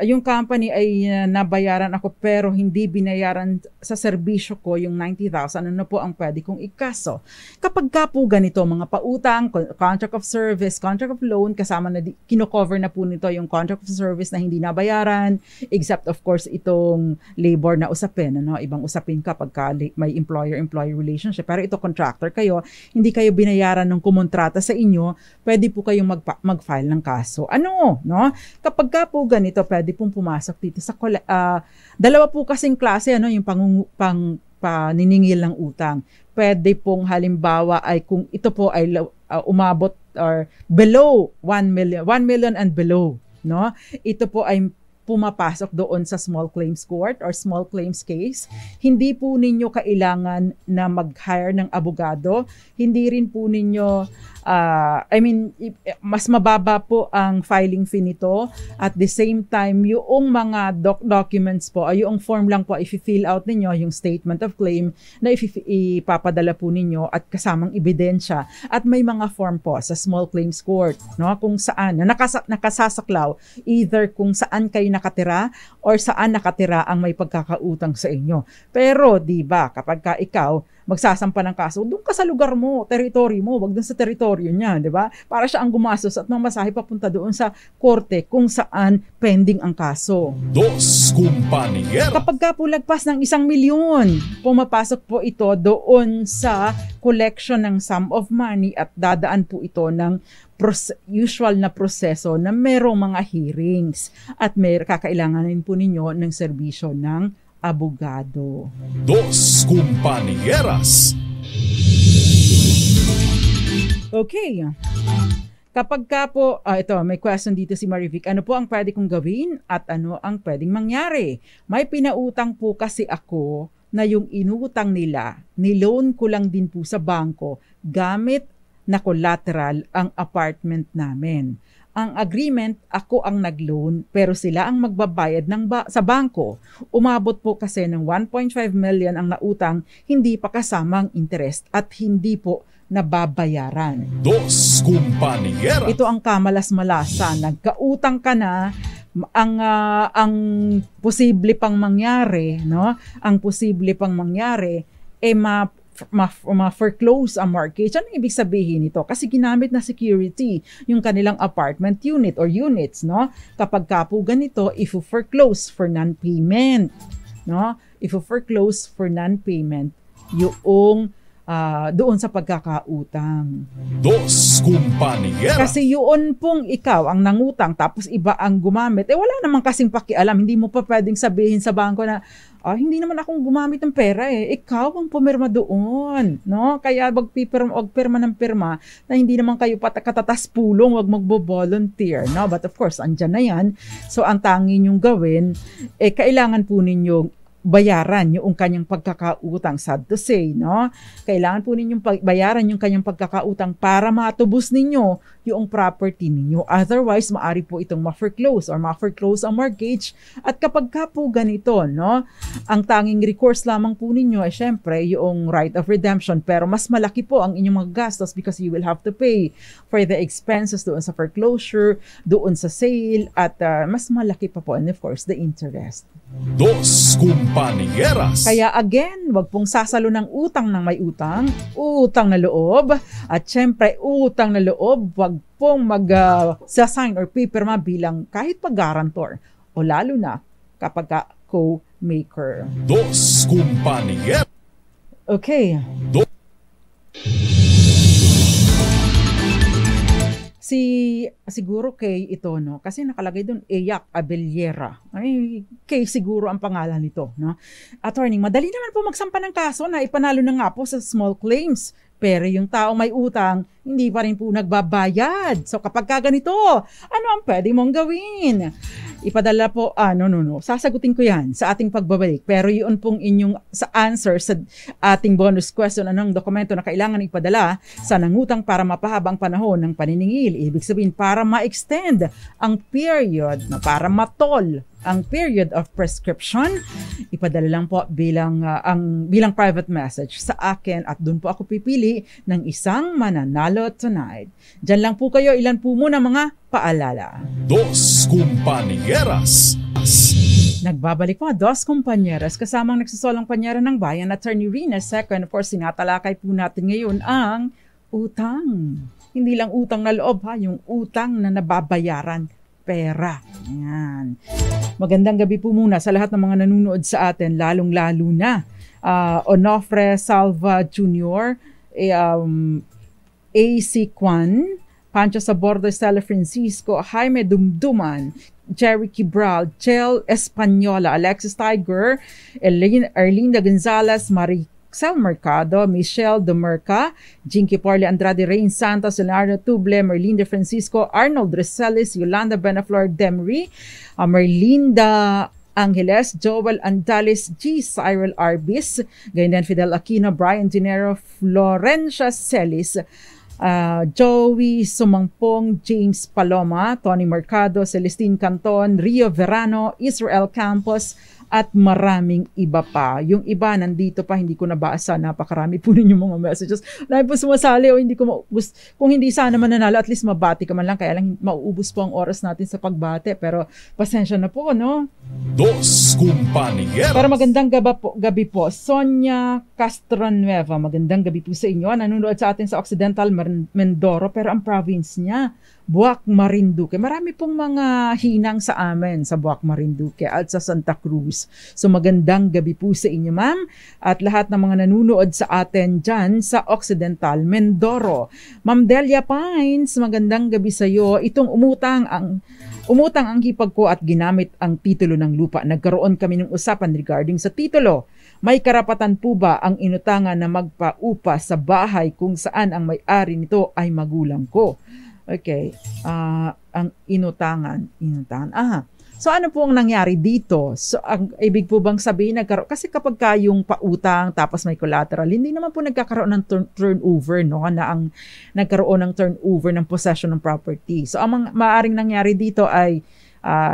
Yung company ay nabayaran ako pero hindi binayaran sa serbisyo ko yung 90,000. Ano po ang pwede kong ikaso? Kapag ka po ganito, mga pautang, contract of service, contract of loan, kasama na kino-cover na po nito yung contract of service na hindi nabayaran, except of course itong labor na usapin. Ano? Ibang usapin kapag ka may employer-employee relationship. Pero ito contractor kayo, hindi kayo binayaran ng kumontrata sa inyo, pwede po kayong mag-file ng kaso. Ano? No? Kapag ka po ganito, pwede pong pumasok dito sa dalawa po kasing klase, ano, yung paniningil ng utang. Pwede pong halimbawa ay kung ito po ay umabot or below 1 million and below, no? Ito po ay pumapasok doon sa small claims court or small claims case. Hindi po ninyo kailangan na mag-hire ng abogado. Hindi rin po ninyo mas mababa po ang filing fee nito. At the same time, yung mga documents po, ay yung form lang po, i-fill out ninyo, yung statement of claim na ipapadala po ninyo at kasamang ebidensya. At may mga form po sa small claims court, no? Kung saan, nakasasaklaw, either kung saan kayo nakatira or saan nakatira ang may pagkakautang sa inyo. Pero, di ba, kapag ka ikaw, magsasampa ng kaso, doon ka sa lugar mo, territory mo, wag doon sa teritoryo niya, di ba? Para siya ang gumastos at mamasahe papunta doon sa korte kung saan pending ang kaso. Dos Compañeras. Kapag ka po lagpas ng 1 milyon, pumapasok po ito doon sa collection ng sum of money at dadaan po ito ng usual na proseso na merong mga hearings at kakailanganin po ninyo ng serbisyo ng abogado. Dos Compañeras. Okay. Kapag ka po, ito, may question dito si Marivic. Ano po ang pwede kong gawin at ano ang pwedeng mangyari? May pinautang po kasi ako na yung inutang nila, niloan ko lang din po sa bangko gamit na collateral ang apartment namin. Ang agreement, ako ang nag-loan pero sila ang magbabayad sa bangko. Umabot po kasi ng 1.5 million ang nautang, hindi pa kasamang interest at hindi po nababayaran. Dos Compañeras. Ito ang kamalas-malasan. Nagkautang ka na, ang posible pang mangyari, no? Ang posible pang mangyari ma-foreclose ang mortgage. Ano ibig sabihin nito? Kasi ginamit na security yung kanilang apartment unit or units, no? Kapag ka po ganito, if you foreclose for non-payment, no? If you foreclose for non-payment, yung doon sa pagkakautang. Dos Compañeras. Kasi yun pong ikaw ang nangutang tapos iba ang gumamit, wala namang kasing pakialam. Hindi mo pa pwedeng sabihin sa bangko na hindi naman akong gumamit ng pera ikaw ang pumirma doon, no? Kaya wag pirma ng pirma na hindi naman kayo katatas pulong, wag magbo-volunteer, no? But of course, andyan na yan. So ang tanging nyong gawin, kailangan po ninyong bayaran yung kanyang pagkakautang. Sad to say, no? Kailangan po ninyong bayaran yung kanyang pagkakautang para matubos ninyo yung property ninyo. Otherwise, maari po itong ma-foreclose or ma-foreclose ang mortgage. At kapag ka po ganito, no? Ang tanging recourse lamang po ninyo ay syempre yung right of redemption. Pero mas malaki po ang inyong mga gastos because you will have to pay for the expenses doon sa foreclosure, doon sa sale, at mas malaki pa po. And of course, the interest. Dos Compañeras. Kaya again, wag pong sasalo ng utang ng may utang, utang na loob, at syempre utang na loob, wag pong mag-sign or paperma bilang kahit pag-guarantor o lalo na kapag co-maker. Dos Compañeras. Okay. Siguro kay ito, no? Kasi nakalagay doon Eyak Abellera. Ay, kay siguro ang pangalan nito, no? Attorney, madali naman po magsampa ng kaso na ipanalo na nga po sa small claims. pero yung taong may utang, hindi pa rin po nagbabayad. So kapag ganito, ano ang pwede mong gawin? Ipadala po, sasagutin ko yan sa ating pagbabalik. Pero yun pong inyong sa answer sa ating bonus question, anong dokumento na kailangan ipadala sa nangutang para mapahabang panahon ng paniningil. Ibig sabihin, para ma-extend ang period, para matol ang period of prescription, ipadala lang po bilang private message sa akin at doon po ako pipili ng isang mananalo tonight. Diyan lang po kayo, ilan po muna mga paalala. Dos Compañeras. Nagbabalik po, Dos Compañeras, kasamang nagsasolang panyera ng bayan, Attorney Rina II. Of course, sinatalakay po natin ngayon ang utang. Hindi lang utang na loob, yung utang na nababayaran. Pera. Yan. Magandang gabi po muna sa lahat ng mga nanonood sa atin, lalong-lalo na Onofre Salva Jr., AC Kwan, Pancho Sabordo, Stella Francisco, Jaime Dumduman, Jerry Kibral, Chel Española, Alexis Tiger, Erlinda Gonzalez, Maricel Mercado, Michelle Demerca, Jinky Porle, Andrade Rain Santos, Leonardo Tuble, Merlinda Francisco, Arnold Reselis, Yolanda Benaflor Demry, Merlinda Angeles, Joel Andalis, G. Cyril Arbis, ganyan Fidel Aquino, Brian Dinero, Florencia Celis, Joey Sumangpong, James Paloma, Tony Mercado, Celestine Canton, Rio Verano, Israel Campos, at maraming iba pa. Yung iba nandito pa, hindi ko nabasa. Napakarami po ninyong mga messages. Dahil po sumasali o hindi ko kung hindi sana mananalo, at least mabati ka man lang. Kaya lang mauubos po ang oras natin sa pagbate. Pero pasensya na po, no? Dos Compañeras. Pero magandang gabi po. Sonia Castronueva, magandang gabi po sa inyo. Nanonood sa atin sa Occidental Mindoro, pero ang province niya, Buwak Marinduque. Marami pong mga hinang sa amin sa Buwak Marinduque at sa Santa Cruz. So magandang gabi po sa inyo, ma'am, at lahat ng mga nanonood sa atin dyan sa Occidental Mindoro. Ma'am Delia Pines, magandang gabi sa iyo. Itong umutang ang hipag ko at ginamit ang titulo ng lupa. Nagkaroon kami ng usapan regarding sa titulo. May karapatan po ba ang inutangan na magpaupa sa bahay kung saan ang may-ari nito ay magulang ko? Okay. Ang inutangan. So ano po ang nangyari dito? So ang ibig po bang sabihin, kasi kapag yung pautang tapos may collateral, hindi naman po nagkakaroon ng turnover, no? Na ang nagkaroon ng turnover ng possession ng property. So ang maaring nangyari dito ay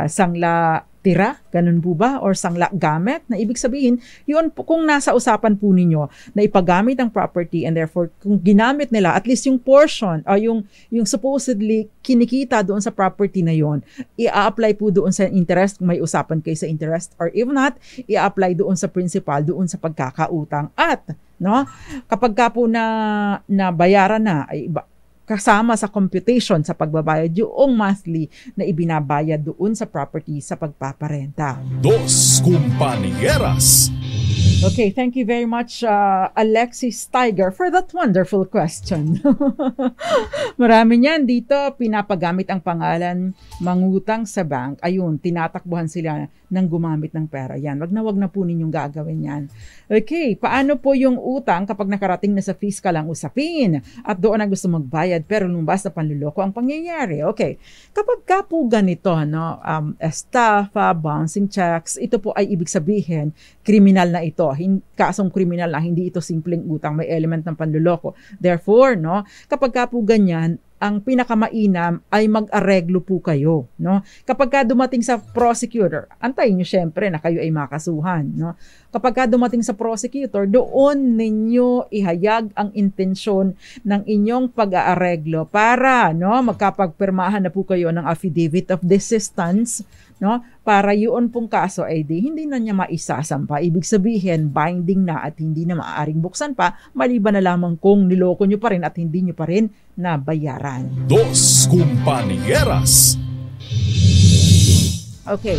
sangla tira, ganun po ba? Or sangla gamit? Na ibig sabihin, yun po, kung nasa usapan po ninyo na ipagamit ang property and therefore kung ginamit nila, at least yung portion o yung supposedly kinikita doon sa property na yun, i-apply po doon sa interest kung may usapan kayo sa interest, or if not, i-apply doon sa principal, doon sa pagkakautang. At, no, kapag ka po na bayaran na, ay kasama sa computation sa pagbabayad yung monthly na ibinabayad doon sa property sa pagpaparenta. Dos Compañeras. Okay, thank you very much, Alexis Tiger, for that wonderful question. Marami niyan dito, pinapagamit ang pangalan, mangutang sa bank. Ayun, tinatakbuhan sila ng gumamit ng pera. Yan, wag na po ninyong gagawin yan. Okay, paano po yung utang kapag nakarating na sa fiscal ang usapin at doon ang gusto magbayad pero lumbas na panluloko ang pangyayari? Okay, kapag ka po ganito, no, estafa, bouncing checks, ito po ay ibig sabihin, kriminal na ito. Kasong kriminal na, hindi ito simpleng utang, may element ng panluloko. Therefore, no, kapag ka po ganyan, ang pinakamainam ay mag-areglo po kayo, no? Kapag ka dumating sa prosecutor, antayin niyo syempre na kayo ay makasuhan, no? Kapag ka dumating sa prosecutor, doon ninyo ihayag ang intensyon ng inyong pag-aareglo para, no, magkapagpirmahan na po kayo ng affidavit of desistance, no? Para yun pong kaso ay hindi na niya maisasampa. Ibig sabihin, binding na at hindi na maaaring buksan pa, maliban na lamang kung niloko nyo pa rin at hindi nyo pa rin nabayaran. Dos Compañeras. Okay.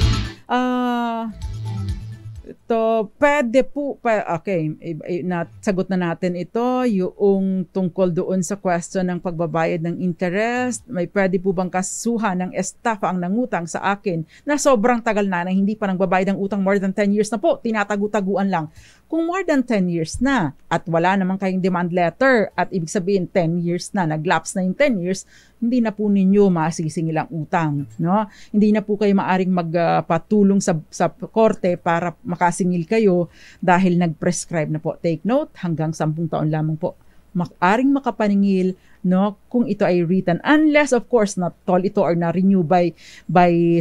Ito, pwede po, okay, nasagot na natin ito, yung tungkol doon sa question ng pagbabayad ng interest. May pwede po bang kasuhan ng estafa ang nangutang sa akin na sobrang tagal na hindi pa nagbabayad ng utang, more than 10 years na po, tinatagu-taguan lang. Kung more than 10 years na at wala naman kayong demand letter at ibig sabihin 10 years na, nag-lapse na yung 10 years, hindi na po ninyo masisingil ang utang, no? Hindi na po kayo maaring magpatulong sa korte para makasingil kayo dahil nag-prescribe na po. Take note, hanggang 10 taon lamang po maaring makapaningil, no, kung ito ay written, unless of course not toll ito or na-renew by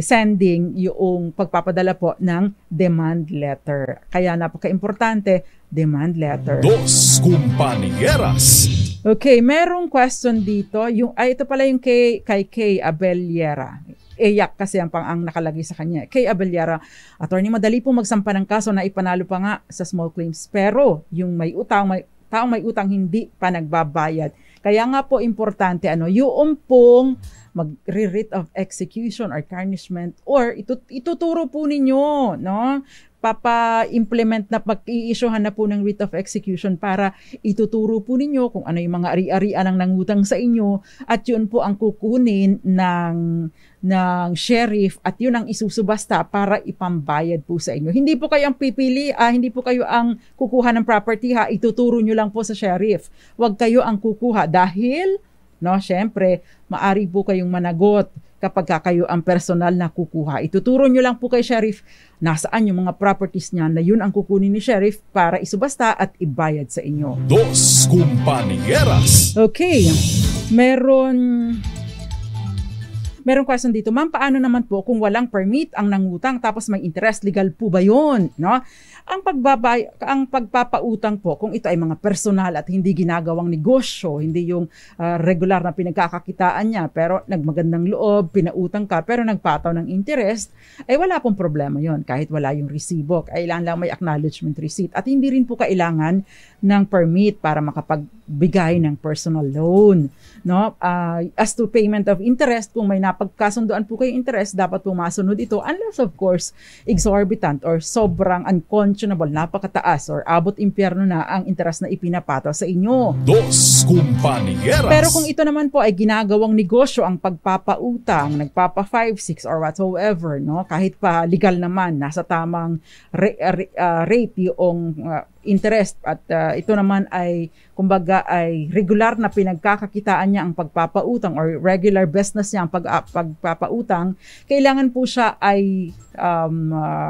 sending yung pagpapadala po ng demand letter. Kaya napaka-importante, demand letter. Dos Compañeras. Okay, merong question dito. Ito pala yung kay Kay Abellera. Eyak kasi ang nakalagay sa kanya. Kay Abellera, attorney, madali po magsampa ng kaso na ipanalo pa nga sa small claims. Pero yung taong may utang hindi pa nagbabayad. Kaya nga po importante yung pong mag-writ of execution or garnishment or ituturo po ninyo, no? Papa-implement na pag-i-issuehan na po ng writ of execution para ituturo po ninyo kung ano yung mga ari-arian ang nangutang sa inyo at yun po ang kukunin ng sheriff at yun ang isusubasta para ipambayad po sa inyo. Hindi po kayo ang pipili, hindi po kayo ang kukuha ng property ituturo nyo lang po sa sheriff. Huwag kayo ang kukuha dahil, no, syempre, maari po kayong managot kapag kayo ang personal na kukuha. Ituturo nyo lang po kay sheriff nasaan yung mga properties niya na yun ang kukunin ni sheriff para isubasta at ibayad sa inyo. Dos Compañeras. Okay, meron question dito. Ma'am, paano naman po kung walang permit ang nangutang tapos may interest? Legal po ba yun? No? Ang pagpapautang po, kung ito ay mga personal at hindi ginagawang negosyo, hindi yung regular na pinagkakakitaan niya, pero nagmagandang loob, pinautang ka, pero nagpataw ng interest, ay wala pong problema yon kahit wala yung resibo. Kailangan lang may acknowledgement receipt. At hindi rin po kailangan ng permit para makapagbigay ng personal loan. No? As to payment of interest, kung may napagkasunduan po kayo interest, dapat po masunod ito unless of course exorbitant or sobrang unconscionable, napakataas or abot impyerno na ang interest na ipinapataw sa inyo. Dos Compañeras. Pero kung ito naman po ay ginagawang negosyo ang pagpapautang, nagpapa 5, 6 or whatsoever, no? Kahit pa legal naman, nasa tamang rate yung interest at ito naman ay kumbaga ay regular na pinagkakakitaan niya ang pagpapautang or regular business niya ang pagpapautang, kailangan po siya ay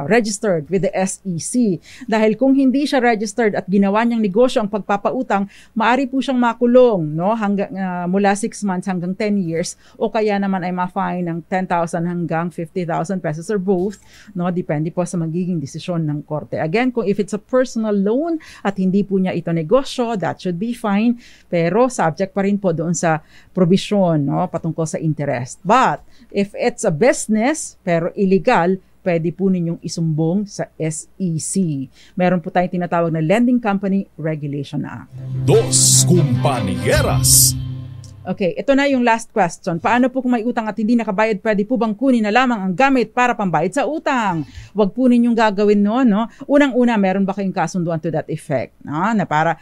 registered with the SEC. Dahil kung hindi siya registered at ginawa niyang negosyo ang pagpapautang, maari po siyang makulong, no, hanggang mula 6 months hanggang 10 years o kaya naman ay ma-fine ng 10,000 hanggang 50,000 pesos or both, no, depende po sa magiging desisyon ng korte. Again, kung if it's a personal loan at hindi po niya ito negosyo, that should be fine, pero subject pa rin po doon sa provision, no, patungkol sa interest. But if it's a business pero illegal, pwede po ninyong isumbong sa SEC. Meron po tayong tinatawag na Lending Company Regulation Act. Dos Compañeras. Okay, ito na yung last question. Paano po kung may utang at hindi nakabayad, pwede po bang kunin na lamang ang gamit para pambayad sa utang? Huwag po ninyong gagawin no? Unang-una, meron ba kayong kasunduan to that effect? No? Na para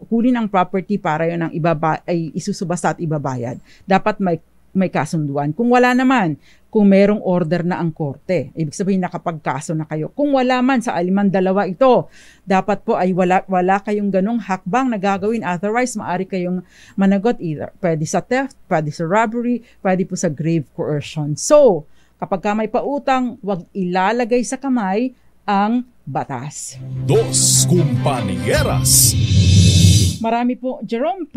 kunin ang property para yun ang ay isusubasta at ibabayad. Dapat may kasunduan. Kung wala naman, kung merong order na ang korte, ibig sabihin nakapagkaso na kayo. Kung wala man sa aliman-dalawa ito, dapat po ay wala kayong ganong hakbang na gagawin. Otherwise, maaari kayong managot either. Pwede sa theft, pwede sa robbery, pwede po sa grave coercion. So, kapag may pautang, huwag ilalagay sa kamay ang batas. Dos Compañeras. Marami po. Jerome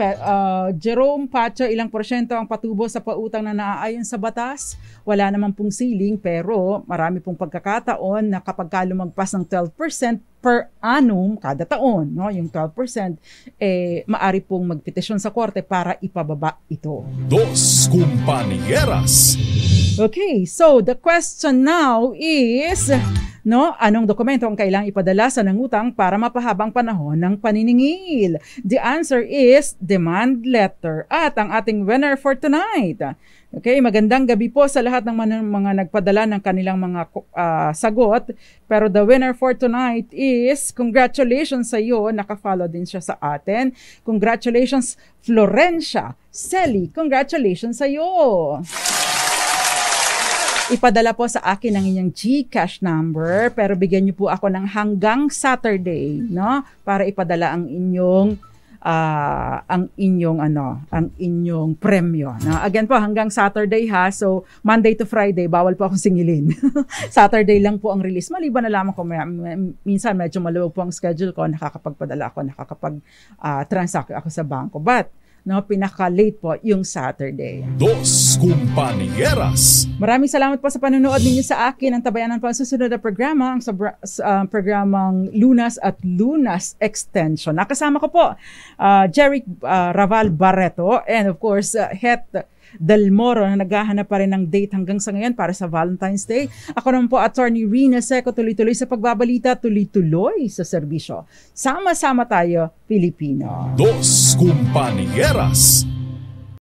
Pacho, ilang porsyento ang patubo sa pautang na naaayon sa batas? Wala naman pong ceiling, pero marami pong pagkakataon na kapag lumagpas ng 12% per annum kada taon, no, yung 12%, maari pong magpetisyon sa korte para ipababa ito. Dos Compañeras. Okay, so the question now is, No? Anong dokumento ang kailangang ipadala sa nangutang para mapahabang panahon ng paniningil? The answer is demand letter. At ang ating winner for tonight. Okay, magandang gabi po sa lahat ng mga nagpadala ng kanilang mga sagot. Pero the winner for tonight is, congratulations sa iyo, nakafollow din siya sa atin. Congratulations, Florencia Celi. Congratulations sa iyo. Ipadala po sa akin ang inyong GCash number, pero bigyan niyo po ako ng hanggang Saturday, no? Para ipadala ang inyong premyo. No? Again po, hanggang Saturday ha. So, Monday to Friday, bawal po akong singilin. Saturday lang po ang release. Maliban na lamang kung minsan medyo maluwag po ang schedule ko, nakakapagpadala ako, nakakapag-transact ako sa bangko. But, no, pinaka-late po yung Saturday. Dos Compañeras. Maraming salamat po sa panonood ninyo sa akin. Ang tabayanan po ang susunod na programa, ang programang Lunas at Lunas Extension. Nakasama ko po Jeric Raval Barreto and of course Het Del Moro na naghahanap pa rin ng date hanggang sa ngayon para sa Valentine's Day. Ako naman po, Attorney Rina Seco, tuloy-tuloy sa pagbabalita, tuloy-tuloy sa serbisyo. Sama-sama tayo, Pilipino. Dos Compañeras.